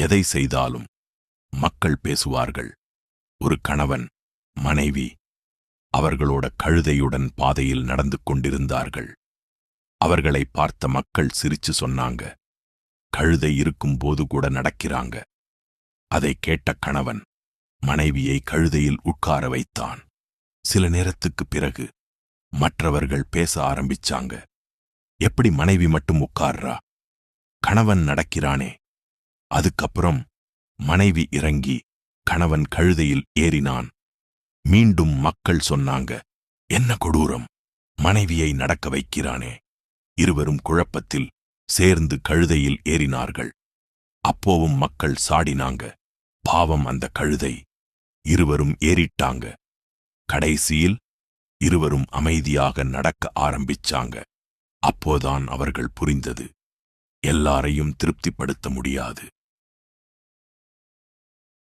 எதை செய்தாலும் மக்கள் பேசுவார்கள். ஒரு கணவன், மனைவி அவர்களோட கழுதையுடன் பாதையில் நடந்து கொண்டிருந்தார்கள். அவர்களை பார்த்த மக்கள் சிரிச்சு சொன்னாங்க, கழுதை இருக்கும்போது கூட நடக்கிறாங்க. அதை கேட்ட கணவன் மனைவியை கழுதையில் உட்கார வைத்தான். சில நேரத்துக்குப் பிறகு மற்றவர்கள் பேச ஆரம்பிச்சாங்க. எப்படி மனைவி மட்டும் உட்கார்றா? கணவன் நடக்கிறானே. அதுக்கப்புறம் மனைவி இறங்கி கணவன் கழுதையில் ஏறினான். மீண்டும் மக்கள் சொன்னாங்க, என்ன கொடூரம், மனைவியை நடக்க வைக்கிறானே. இருவரும் குழப்பத்தில் சேர்ந்து கழுதையில் ஏறினார்கள். அப்போவும் மக்கள் சாடினாங்க, பாவம் அந்த கழுதை. இருவரும் ஏறிட்டாங்க. கடைசியில் இருவரும் அமைதியாக நடக்க ஆரம்பிச்சாங்க. அப்போதான் அவர்கள் புரிந்தது, எல்லாரையும் திருப்திப்படுத்த முடியாது.